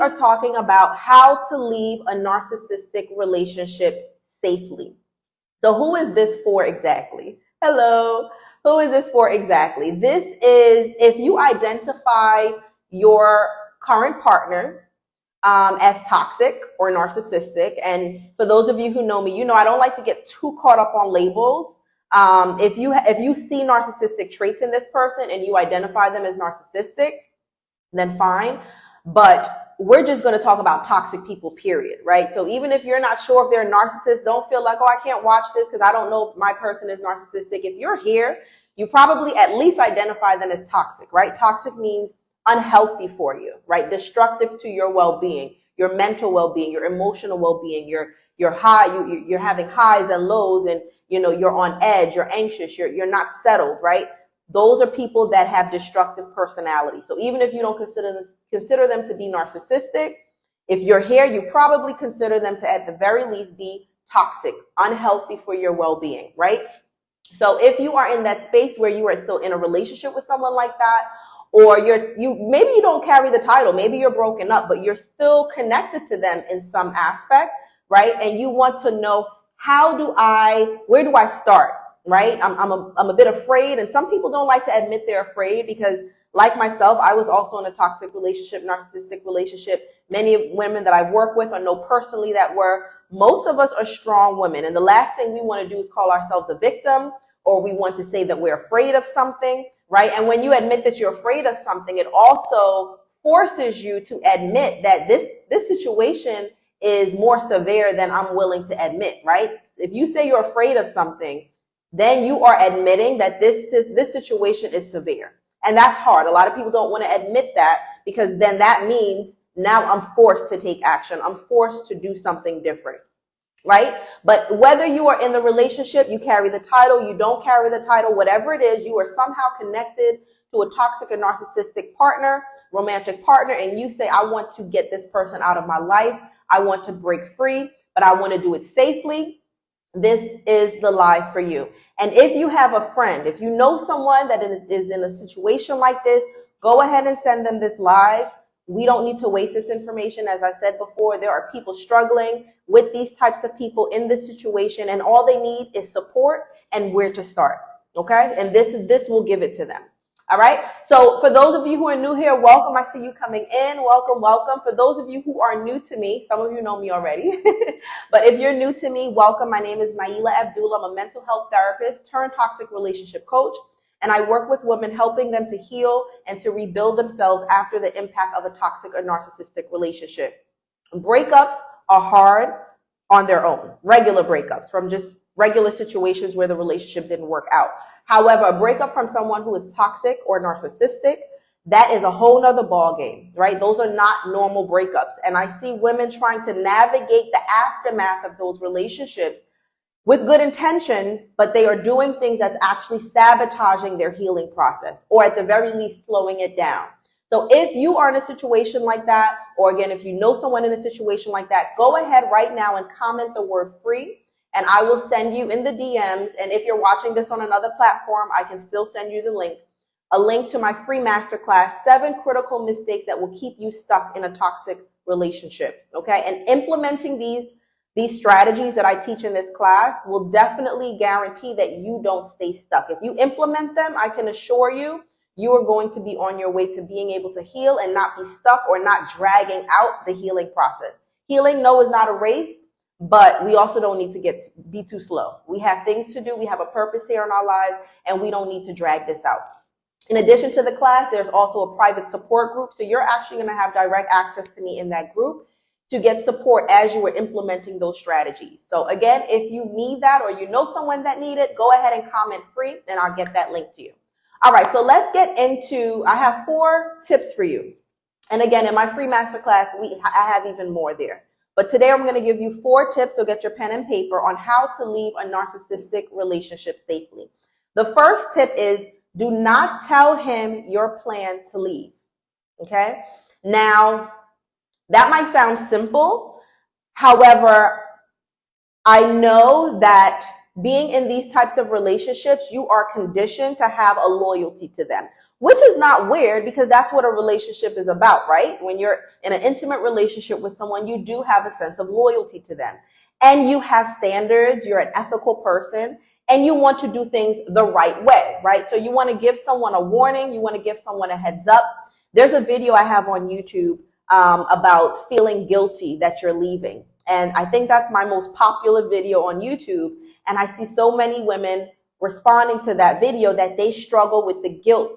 Are talking about how to leave a narcissistic relationship safely. So who is this for exactly? Hello. Who is this for exactly? This is if you identify your current partner as toxic or narcissistic. And for those of you who know me, you know I don't like to get too caught up on labels. If you see narcissistic traits in this person and you identify them as narcissistic, then fine. But we're just going to talk about toxic people, period, right? So even if you're not sure if they're a narcissist, don't feel like, oh, I can't watch this because I don't know if my person is narcissistic. If you're here, you probably at least identify them as toxic, right? Toxic means unhealthy for you, right? Destructive to your well-being, your mental well-being, your emotional well-being, you're having highs and lows, and you're on edge, you're anxious, you're not settled, right? Those are people that have destructive personality. So even if you don't consider them to be narcissistic, if you're here, you probably consider them to at the very least be toxic, unhealthy for your well-being, right? So if you are in that space where you are still in a relationship with someone like that, or maybe you don't carry the title, maybe you're broken up, but you're still connected to them in some aspect, right? And you want to know, where do I start? Right? I'm a bit afraid, and some people don't like to admit they're afraid because, like myself, I was also in a toxic relationship, narcissistic relationship. Many women that I've worked with or know personally that were. Most of us are strong women, and the last thing we want to do is call ourselves a victim, or we want to say that we're afraid of something, right? And when you admit that you're afraid of something, it also forces you to admit that this situation is more severe than I'm willing to admit, right? If you say you're afraid of something, then you are admitting that this situation is severe. And that's hard. A lot of people don't want to admit that because then that means now I'm forced to take action. I'm forced to do something different, right? But whether you are in the relationship, you carry the title, you don't carry the title, whatever it is, you are somehow connected to a toxic or narcissistic partner, romantic partner, and you say, I want to get this person out of my life. I want to break free, but I want to do it safely. This is the live for you. And if you have a friend, if you know someone that is in a situation like this, go ahead and send them this live. We don't need to waste this information. As I said before, there are people struggling with these types of people in this situation, and all they need is support and where to start. Okay? And this will give it to them. All right. So for those of you who are new here, welcome. I see you coming in. Welcome, welcome. For those of you who are new to me, some of you know me already, but if you're new to me, welcome. My name is Nailah Abdullah. I'm a mental health therapist turned toxic relationship coach, and I work with women helping them to heal and to rebuild themselves after the impact of a toxic or narcissistic relationship. Breakups are hard on their own, regular breakups from just regular situations where the relationship didn't work out. However, a breakup from someone who is toxic or narcissistic, that is a whole nother ball game, right? Those are not normal breakups. And I see women trying to navigate the aftermath of those relationships with good intentions, but they are doing things that's actually sabotaging their healing process, or at the very least slowing it down. So if you are in a situation like that, or again, if you know someone in a situation like that, go ahead right now and comment the word free. And I will send you in the DMs. And if you're watching this on another platform, I can still send you the link. A link to my free masterclass, 7 critical mistakes that will keep you stuck in a toxic relationship. Okay. And implementing these strategies that I teach in this class will definitely guarantee that you don't stay stuck. If you implement them, I can assure you, you are going to be on your way to being able to heal and not be stuck or not dragging out the healing process. Healing, no, is not a race. But we also don't need to be too slow. We have things to do. We have a purpose here in our lives, and we don't need to drag this out. In addition to the class, there's also a private support group. So you're actually going to have direct access to me in that group to get support as you are implementing those strategies. So again, if you need that or you know someone that needs it, go ahead and comment free, and I'll get that link to you. All right, so let's get into, I have 4 tips for you. And again, in my free masterclass, I have even more there. But today I'm going to give you 4 tips, so get your pen and paper, on how to leave a narcissistic relationship safely. The first tip is, do not tell him your plan to leave. Okay? Now, that might sound simple. However, I know that being in these types of relationships, you are conditioned to have a loyalty to them. which is not weird because that's what a relationship is about, right? When you're in an intimate relationship with someone, you do have a sense of loyalty to them. And you have standards, you're an ethical person, and you want to do things the right way, right? So you want to give someone a warning, you want to give someone a heads up. There's a video I have on YouTube about feeling guilty that you're leaving. And I think that's my most popular video on YouTube. And I see so many women responding to that video that they struggle with the guilt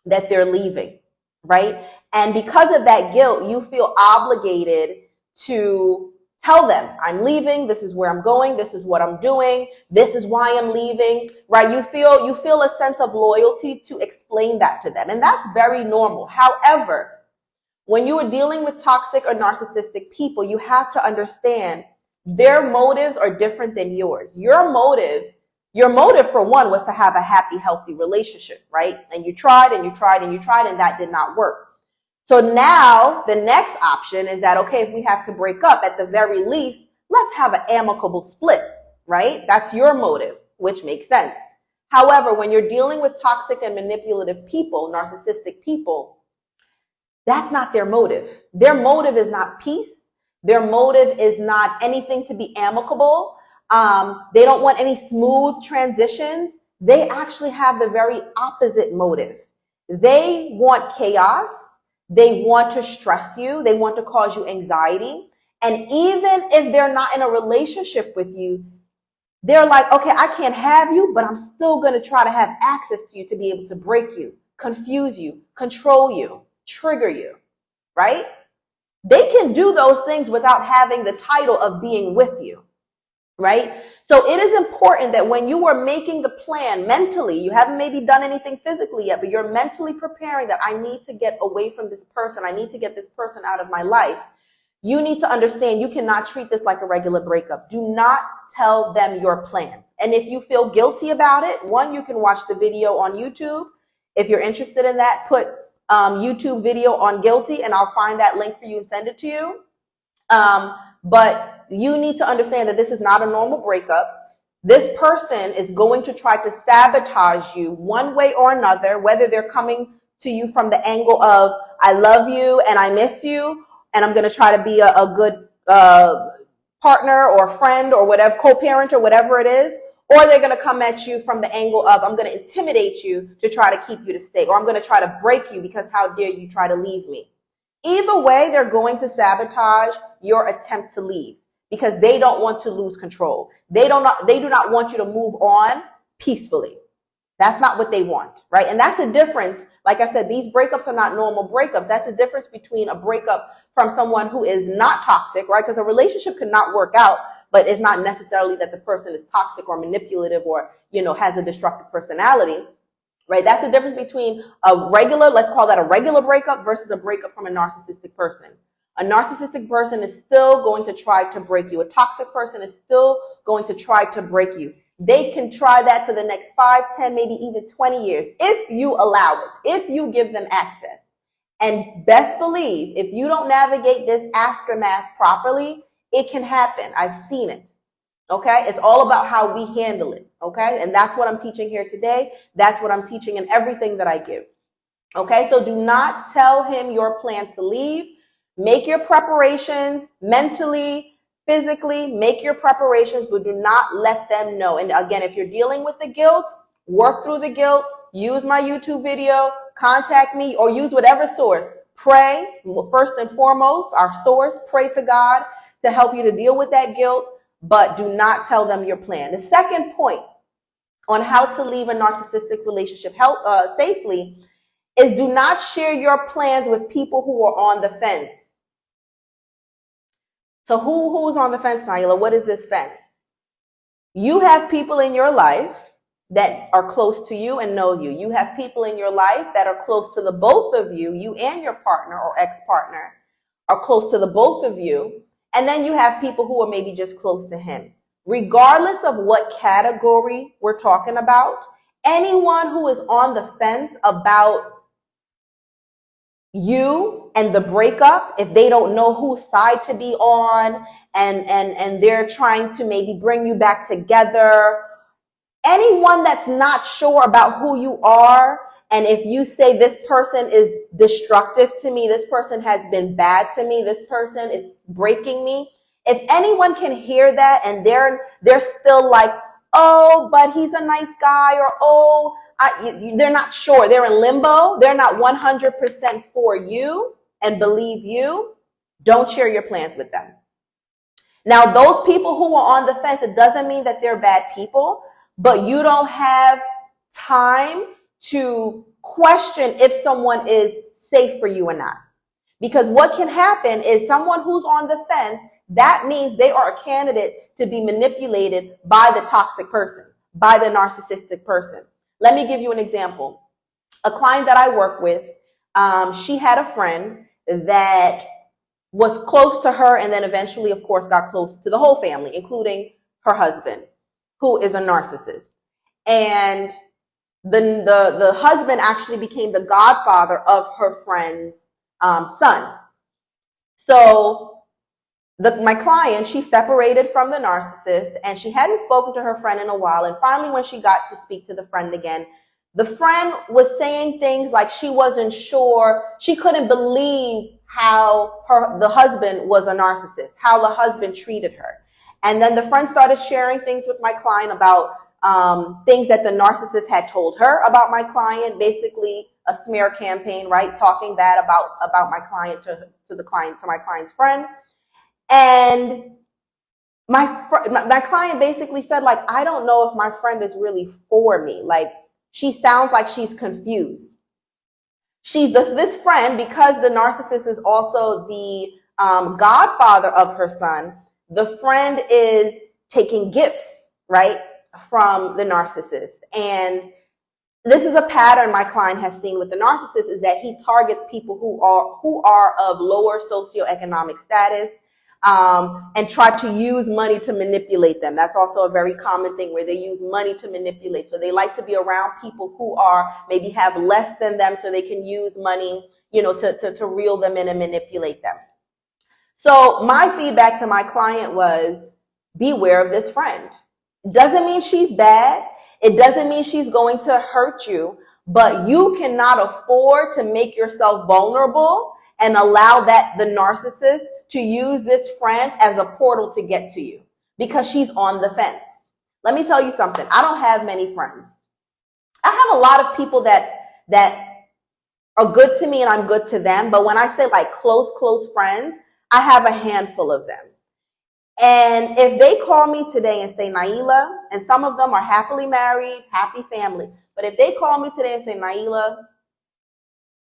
that they're leaving, right? And because of that guilt, you feel obligated to tell them, I'm leaving, this is where I'm going, this is what I'm doing, this is why I'm leaving, right? You feel a sense of loyalty to explain that to them. And that's very normal. However, when you are dealing with toxic or narcissistic people, you have to understand their motives are different than yours. Your motive for one was to have a happy, healthy relationship, right? And you tried and you tried and you tried and that did not work. So now the next option is that, okay, if we have to break up, at the very least, let's have an amicable split, right? That's your motive, which makes sense. However, when you're dealing with toxic and manipulative people, narcissistic people, that's not their motive. Their motive is not peace. Their motive is not anything to be amicable. They don't want any smooth transitions. They actually have the very opposite motive. They want chaos. They want to stress you. They want to cause you anxiety. And even if they're not in a relationship with you, they're like, okay, I can't have you, but I'm still going to try to have access to you to be able to break you, confuse you, control you, trigger you, right? They can do those things without having the title of being with you, right? So it is important that when you are making the plan mentally, you haven't maybe done anything physically yet, but you're mentally preparing that I need to get away from this person. I need to get this person out of my life. You need to understand you cannot treat this like a regular breakup. Do not tell them your plan. And if you feel guilty about it, one, you can watch the video on YouTube. If you're interested in that, put YouTube video on guilty and I'll find that link for you and send it to you. But you need to understand that this is not a normal breakup. This person is going to try to sabotage you one way or another, whether they're coming to you from the angle of, I love you and I miss you, and I'm going to try to be a good partner or friend or whatever, co-parent or whatever it is, or they're going to come at you from the angle of, I'm going to intimidate you to try to keep you to stay, or I'm going to try to break you because how dare you try to leave me. Either way, they're going to sabotage your attempt to leave because they don't want to lose control. They do not want you to move on peacefully. That's not what they want, right? And that's a difference. Like I said, these breakups are not normal breakups. That's the difference between a breakup from someone who is not toxic, right? Because a relationship cannot work out, but it's not necessarily that the person is toxic or manipulative or, has a destructive personality, right? That's the difference between a regular, let's call that a regular breakup versus a breakup from a narcissistic person. A narcissistic person is still going to try to break you. A toxic person is still going to try to break you. They can try that for the next 5, 10, maybe even 20 years if you allow it, if you give them access. And best believe, if you don't navigate this aftermath properly, it can happen. I've seen it. Okay? It's all about how we handle it. Okay? And that's what I'm teaching here today. That's what I'm teaching in everything that I give. Okay? So do not tell him your plan to leave. Make your preparations mentally, physically, make your preparations, but do not let them know. And again, if you're dealing with the guilt, work through the guilt, use my YouTube video, contact me, or use whatever source. Pray, first and foremost, our source, pray to God to help you to deal with that guilt, but do not tell them your plan. The second point on how to leave a narcissistic relationship safely is do not share your plans with people who are on the fence. So who's on the fence, Nailah? What is this fence? You have people in your life that are close to you and know you. You have people in your life that are close to the both of you. You and your partner or ex-partner are close to the both of you. And then you have people who are maybe just close to him. Regardless of what category we're talking about, anyone who is on the fence about you and the breakup, if they don't know whose side to be on and they're trying to maybe bring you back together, anyone that's not sure about who you are And if you say this person is destructive to me, this person has been bad to me, this person is breaking me, if anyone can hear that and they're still like, oh, but he's a nice guy, or oh, they're not sure, they're in limbo, they're not 100% for you and believe you, don't share your plans with them. Now, those people who are on the fence, it doesn't mean that they're bad people, but you don't have time to question if someone is safe for you or not. Because what can happen is someone who's on the fence, that means they are a candidate to be manipulated by the toxic person, by the narcissistic person. Let me give you an example. A client that I work with, she had a friend that was close to her and then eventually, of course, got close to the whole family, including her husband, who is a narcissist. And the husband actually became the godfather of her friend's son. So my client, she separated from the narcissist and she hadn't spoken to her friend in a while. And finally, when she got to speak to the friend again, the friend was saying things like she wasn't sure, she couldn't believe how the husband was a narcissist, how the husband treated her. And then the friend started sharing things with my client about things that the narcissist had told her about my client, basically a smear campaign, right? Talking bad about my client to my client's friend. And my client basically said, like, I don't know if my friend is really for me. Like, she sounds like she's confused. This friend, because the narcissist is also the godfather of her son, the friend is taking gifts, right, from the narcissist. And this is a pattern my client has seen with the narcissist, is that he targets people who are of lower socioeconomic status, and try to use money to manipulate them. That's also a very common thing, where they use money to manipulate. So they like to be around people who are maybe have less than them, so they can use money, to reel them in and manipulate them. So my feedback to my client was, beware of this friend. It doesn't mean she's bad. It doesn't mean she's going to hurt you, but you cannot afford to make yourself vulnerable and allow the narcissist to use this friend as a portal to get to you, because she's on the fence. Let me tell you something. I don't have many friends. I have a lot of people that are good to me and I'm good to them. But when I say like close friends, I have a handful of them. And if they call me today and say, Nailah, and some of them are happily married, happy family, but if they call me today and say, Nailah,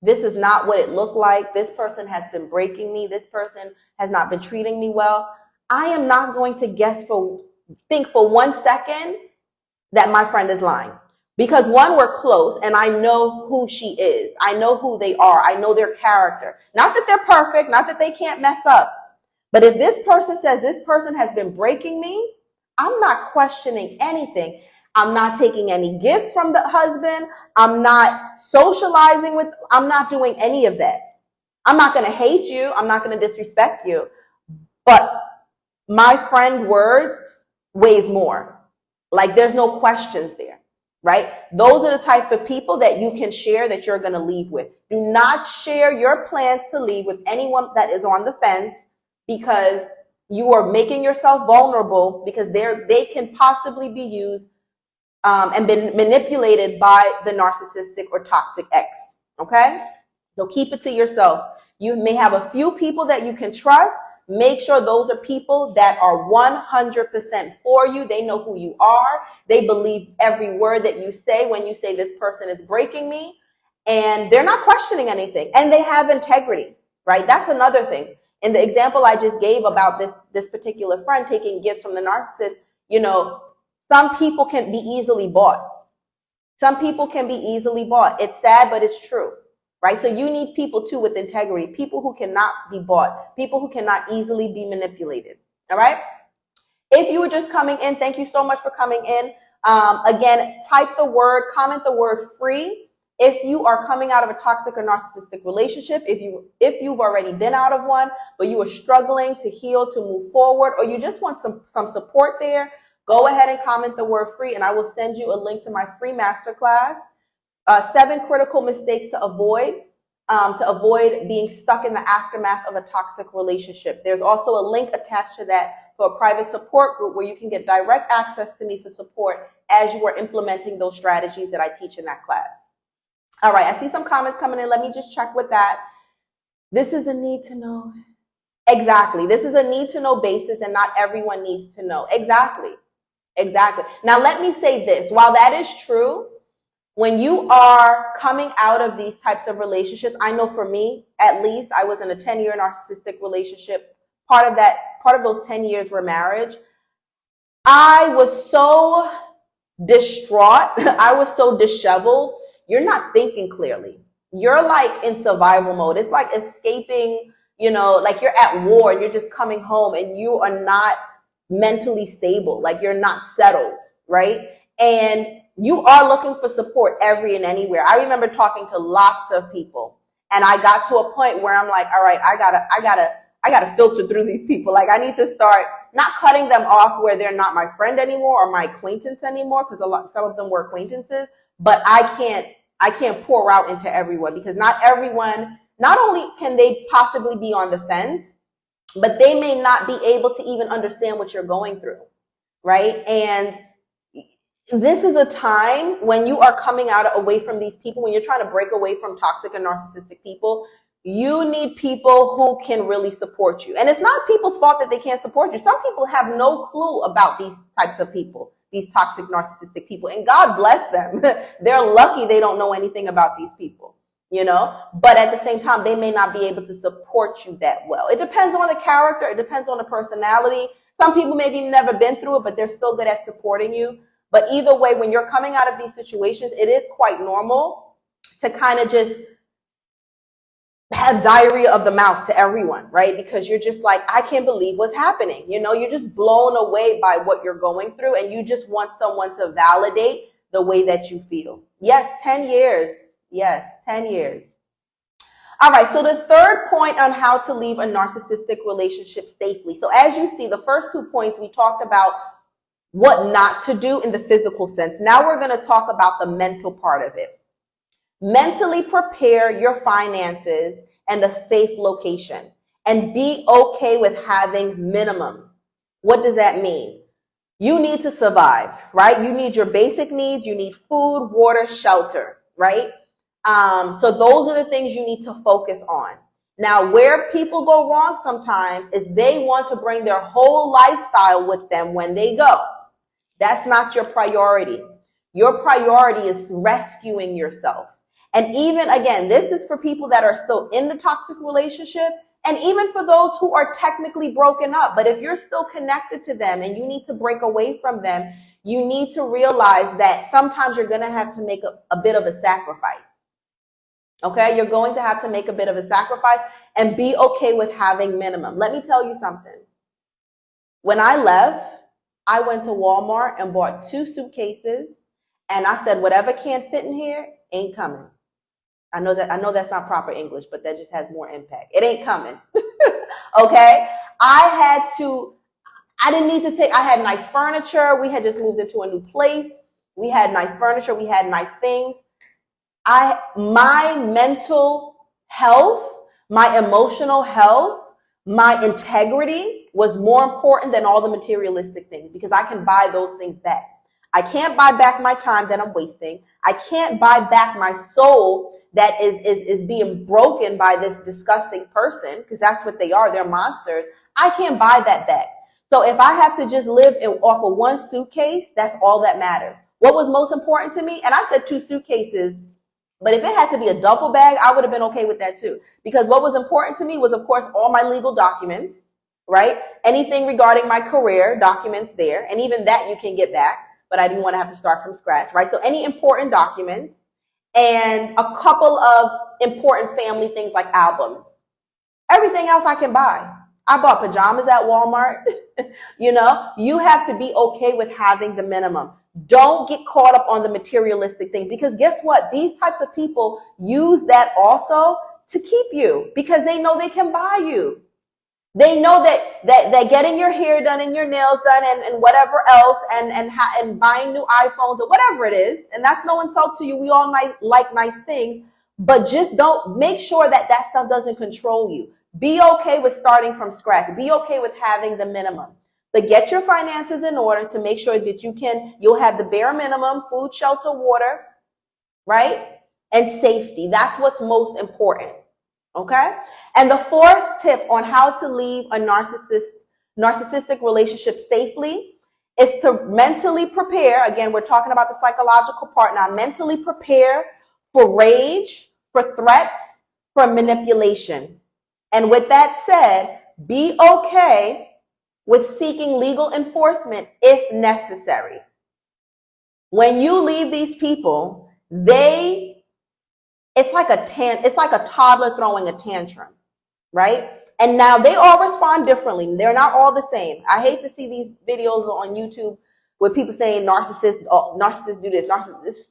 this is not what it looked like, this person has been breaking me, this person has not been treating me well, I am not going to think for 1 second that my friend is lying. Because one, we're close and I know who she is. I know who they are. I know their character. Not that they're perfect, not that they can't mess up. But if this person says this person has been breaking me, I'm not questioning anything. I'm not taking any gifts from the husband. I'm not socializing I'm not doing any of that. I'm not going to hate you. I'm not going to disrespect you. But my friend words weighs more. Like, there's no questions there, right? Those are the type of people that you can share, that you're going to leave with. Do not share your plans to leave with anyone that is on the fence, because you are making yourself vulnerable, because they can possibly be used and been manipulated by the narcissistic or toxic ex, okay? So keep it to yourself. You may have a few people that you can trust. Make sure those are people that are 100% for you. They know who you are. They believe every word that you say when you say this person is breaking me. And they're not questioning anything. And they have integrity, right? That's another thing. In the example I just gave about this particular friend taking gifts from the narcissist, some people can be easily bought. Some people can be easily bought. It's sad, but it's true, right? So you need people too with integrity, people who cannot be bought, people who cannot easily be manipulated, all right? If you were just coming in, thank you so much for coming in. Again, comment the word free. If you are coming out of a toxic or narcissistic relationship, if you've already been out of one, but you are struggling to heal, to move forward, or you just want some support there, go ahead and comment the word free, and I will send you a link to my free masterclass 7 critical mistakes to avoid being stuck in the aftermath of a toxic relationship. There's also a link attached to that for a private support group where you can get direct access to me for support as you are implementing those strategies that I teach in that class. All right, I see some comments coming in. Let me just check with that. This is a need to know. Exactly. This is a need to know basis, and not everyone needs to know. Exactly. Now, let me say this. While that is true, when you are coming out of these types of relationships, I know for me, at least, I was in a 10-year narcissistic relationship. Part of those 10 years were marriage. I was so distraught. I was so disheveled. You're not thinking clearly. You're like in survival mode. It's like escaping, like you're at war and you're just coming home and you are not mentally stable. Like you're not settled, right? And you are looking for support every and anywhere. I remember talking to lots of people, and I got to a point where I'm like, all right, I gotta filter through these people. Like I need to start not cutting them off where they're not my friend anymore or my acquaintance anymore, because some of them were acquaintances, but I can't pour out into everyone, because not everyone, not only can they possibly be on the fence, but they may not be able to even understand what you're going through, right? And this is a time when you are coming out away from these people, when you're trying to break away from toxic and narcissistic people, you need people who can really support you. And it's not people's fault that they can't support you. Some people have no clue about these types of people, these toxic narcissistic people, and God bless them. They're lucky they don't know anything about these people, but at the same time, they may not be able to support you that well. It depends on the character. It depends on the personality. Some people maybe never been through it, but they're still good at supporting you. But either way, when you're coming out of these situations, it is quite normal to kind of just have diarrhea of the mouth to everyone, right? Because you're just like, I can't believe what's happening. You're just blown away by what you're going through, and you just want someone to validate the way that you feel. Yes, 10 years. Yes, 10 years. All right, so the third point on how to leave a narcissistic relationship safely. So as you see, the first 2 points, we talked about what not to do in the physical sense. Now we're going to talk about the mental part of it. Mentally prepare your finances and a safe location, and be okay with having minimum. What does that mean? You need to survive, right? You need your basic needs. You need food, water, shelter, right? So those are the things you need to focus on. Now, where people go wrong sometimes is they want to bring their whole lifestyle with them when they go. That's not your priority. Your priority is rescuing yourself. And even, again, this is for people that are still in the toxic relationship, and even for those who are technically broken up. But if you're still connected to them and you need to break away from them, you need to realize that sometimes you're going to have to make a bit of a sacrifice. Okay? You're going to have to make a bit of a sacrifice, and be okay with having minimum. Let me tell you something. When I left, I went to Walmart and bought 2 suitcases, and I said, whatever can't fit in here ain't coming. I know that's not proper English, but that just has more impact. It ain't coming. Okay? I had nice furniture. We had just moved into a new place. We had nice furniture. We had nice things. My mental health, my emotional health, my integrity was more important than all the materialistic things, because I can buy those things back. I can't buy back my time that I'm wasting. I can't buy back my soul that is being broken by this disgusting person, because that's what they are. They're monsters. I can't buy that back. So if I have to just live off of 1 suitcase, that's all that matters. What was most important to me? And I said 2 suitcases, but if it had to be a duffel bag, I would have been okay with that too. Because what was important to me was, of course, all my legal documents, right? Anything regarding my career, documents there. And even that you can get back, but I didn't want to have to start from scratch, right? So any important documents, and a couple of important family things like albums. Everything else I can buy. I bought pajamas at Walmart. You have to be okay with having the minimum. Don't get caught up on the materialistic things, because guess what? These types of people use that also to keep you, because they know they can buy you. They know that getting your hair done and your nails done and whatever else and buying new iPhones or whatever it is, and that's no insult to you. We all like nice things, but just don't make sure that stuff doesn't control you. Be okay with starting from scratch. Be okay with having the minimum. But get your finances in order to make sure that you'll have the bare minimum: food, shelter, water, right? And safety. That's what's most important. Okay? And the fourth tip on how to leave a narcissistic relationship safely is to mentally prepare. Again, we're talking about the psychological part now. Mentally prepare for rage, for threats, for manipulation. And with that said, be okay with seeking legal enforcement if necessary. When you leave these people, it's like a toddler throwing a tantrum, right? And now they all respond differently. They're not all the same. I hate to see these videos on YouTube with people saying narcissists do this, narcissists.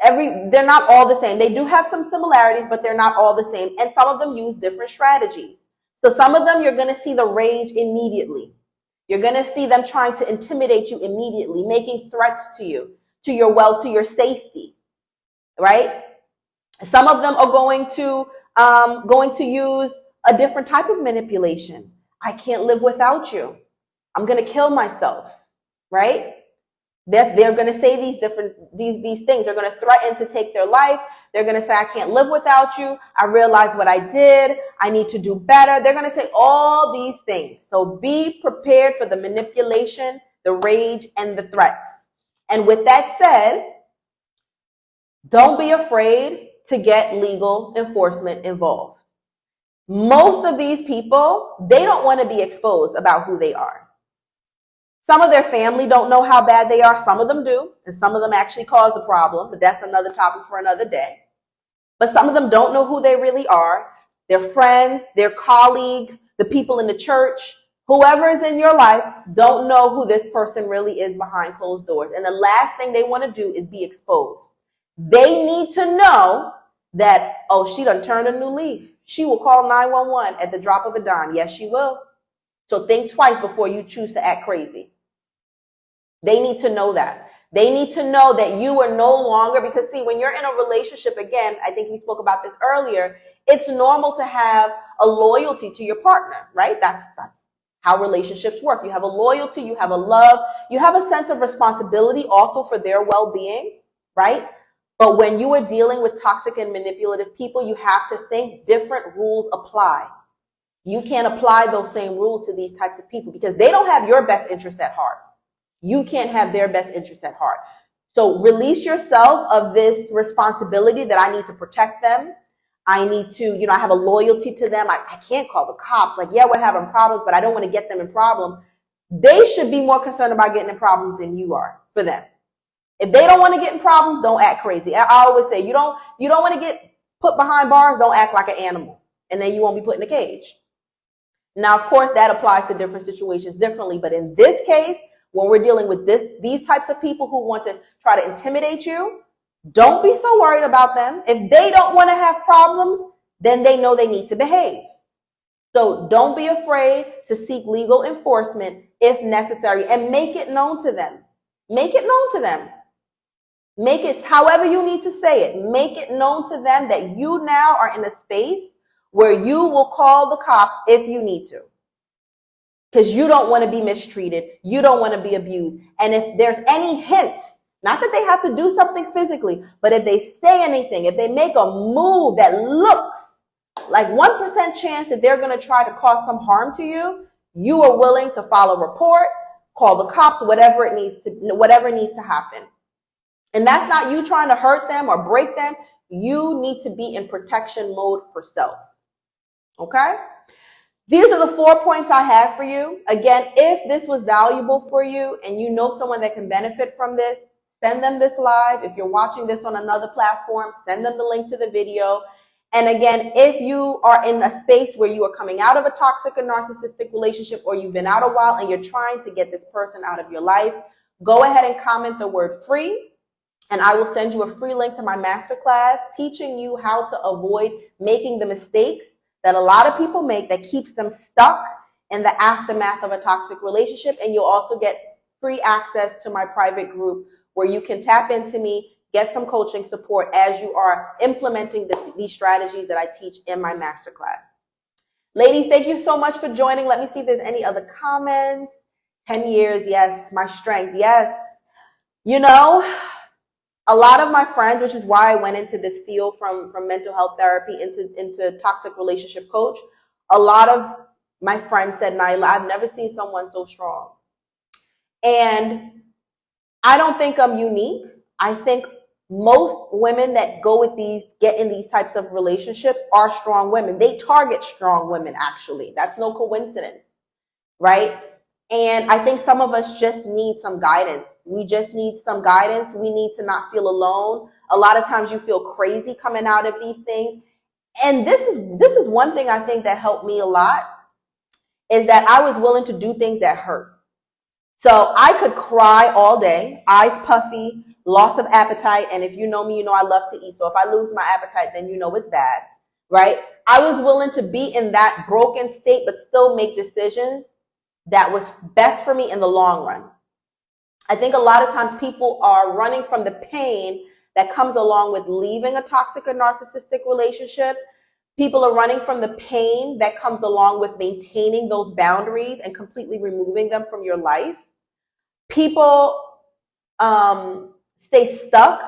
They're not all the same. They do have some similarities, but they're not all the same. And some of them use different strategies. So some of them, you're going to see the rage immediately. You're going to see them trying to intimidate you immediately, making threats to you, to your safety, right? Some of them are going to use a different type of manipulation. I can't live without you. I'm going to kill myself, right? They're going to say these things. They're going to threaten to take their life. They're going to say, I can't live without you. I realize what I did. I need to do better. They're going to say all these things. So be prepared for the manipulation, the rage, and the threats. And with that said, don't be afraid to get legal enforcement involved. Most of these people, they don't want to be exposed about who they are. Some of their family don't know how bad they are. Some of them do, and some of them actually cause the problem, but that's another topic for another day. But some of them don't know who they really are. Their friends, their colleagues, the people in the church, whoever is in your life don't know who this person really is behind closed doors. And the last thing they want to do is be exposed. They need to know that, oh, she done turned a new leaf. She will call 911 at the drop of a dime. Yes, she will. So think twice before you choose to act crazy. They need to know that. They need to know that you are no longer, because see, when you're in a relationship, again, I think we spoke about this earlier, it's normal to have a loyalty to your partner, right? That's how relationships work. You have a loyalty, you have a love, you have a sense of responsibility also for their well-being, right? But when you are dealing with toxic and manipulative people, you have to think different rules apply. You can't apply those same rules to these types of people because they don't have your best interests at heart. You can't have their best interests at heart. So release yourself of this responsibility that I need to protect them. I need to, I have a loyalty to them. I can't call the cops. Like, yeah, we're having problems, but I don't want to get them in problems. They should be more concerned about getting in problems than you are for them. If they don't want to get in problems, don't act crazy. I always say, you don't want to get put behind bars, don't act like an animal. And then you won't be put in a cage. Now, of course, that applies to different situations differently. But in this case, when we're dealing with these types of people who want to try to intimidate you, don't be so worried about them. If they don't want to have problems, then they know they need to behave. So don't be afraid to seek legal enforcement if necessary and make it known to them. Make it known to them. Make it however you need to say it. Make it known to them that you now are in a space where you will call the cops if you need to. Because you don't want to be mistreated. You don't want to be abused. And if there's any hint, not that they have to do something physically, but if they say anything, if they make a move that looks like 1% chance that they're going to try to cause some harm to you, you are willing to file a report, call the cops, whatever needs to happen. And that's not you trying to hurt them or break them. You need to be in protection mode for self. Okay? These are the 4 points I have for you. Again, if this was valuable for you and you know someone that can benefit from this, send them this live. If you're watching this on another platform, send them the link to the video. And again, if you are in a space where you are coming out of a toxic or narcissistic relationship, or you've been out a while and you're trying to get this person out of your life, go ahead and comment the word free. And I will send you a free link to my masterclass teaching you how to avoid making the mistakes that a lot of people make that keeps them stuck in the aftermath of a toxic relationship. And you'll also get free access to my private group where you can tap into me, get some coaching support as you are implementing these strategies that I teach in my masterclass. Ladies, thank you so much for joining. Let me see if there's any other comments. 10 years, yes. My strength, yes. You know, a lot of my friends, which is why I went into this field from mental health therapy into toxic relationship coach, a lot of my friends said, Nailah, I've never seen someone so strong. And I don't think I'm unique. I think most women that get in these types of relationships are strong women. They target strong women, actually. That's no coincidence, right? And I think some of us just need some guidance. We just need some guidance. We need to not feel alone. A lot of times you feel crazy coming out of these things. And this is one thing I think that helped me a lot, is that I was willing to do things that hurt. So I could cry all day, eyes puffy, loss of appetite. And if you know me, you know I love to eat. So if I lose my appetite, then you know it's bad, right? I was willing to be in that broken state, but still make decisions that was best for me in the long run. I think a lot of times people are running from the pain that comes along with leaving a toxic or narcissistic relationship. People are running from the pain that comes along with maintaining those boundaries and completely removing them from your life. People stay stuck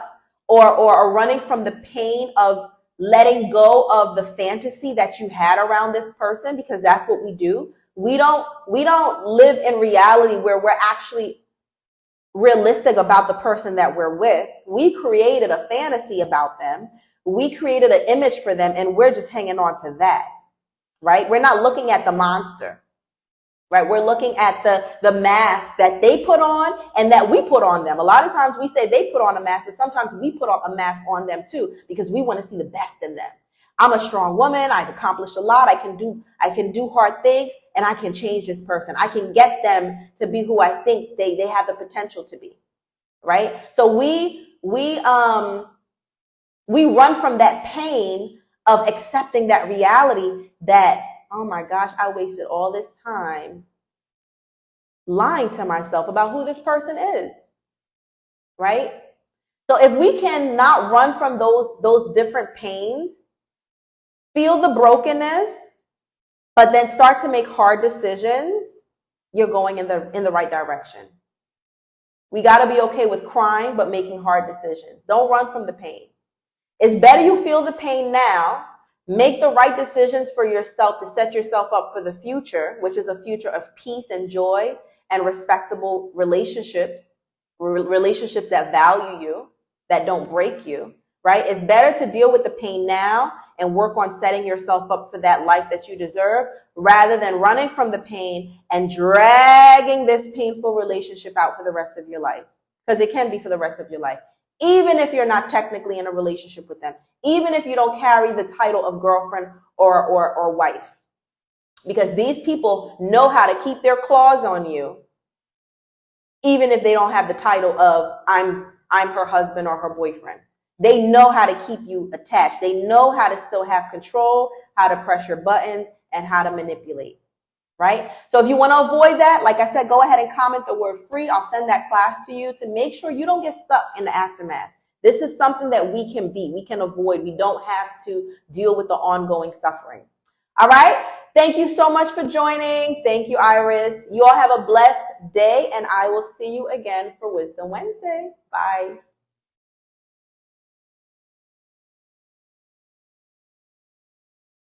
or are running from the pain of letting go of the fantasy that you had around this person, because that's what we do. We don't live in reality where we're actually realistic about the person that we're with. We created a fantasy about them. We created an image for them, and we're just hanging on to that, right? We're not looking at the monster, right? We're looking at the mask that they put on and that we put on them. A lot of times we say they put on a mask, but sometimes we put on a mask on them too, because we want to see the best in them. I'm a strong woman. I've accomplished a lot. I can do hard things, and I can change this person. I can get them to be who I think they have the potential to be, right? So we run from that pain of accepting that reality that, oh my gosh, I wasted all this time lying to myself about who this person is, right? So if we can not run from those different pains, feel the brokenness, but then start to make hard decisions, you're going in the right direction. We got to be okay with crying, but making hard decisions. Don't run from the pain. It's better you feel the pain now, make the right decisions for yourself to set yourself up for the future, which is a future of peace and joy and respectable relationships, relationships that value you, that don't break you, right? It's better to deal with the pain now and work on setting yourself up for that life that you deserve, rather than running from the pain and dragging this painful relationship out for the rest of your life. Because it can be for the rest of your life. Even if you're not technically in a relationship with them, even if you don't carry the title of girlfriend or wife, because these people know how to keep their claws on you, even if they don't have the title of I'm her husband or her boyfriend. They know how to keep you attached. They know how to still have control, how to press your buttons, and how to manipulate, right? So if you want to avoid that, like I said, go ahead and comment the word free. I'll send that class to you to make sure you don't get stuck in the aftermath. This is something that we can avoid. We don't have to deal with the ongoing suffering. All right? Thank you so much for joining. Thank you, Iris. You all have a blessed day, and I will see you again for Wisdom Wednesday. Bye.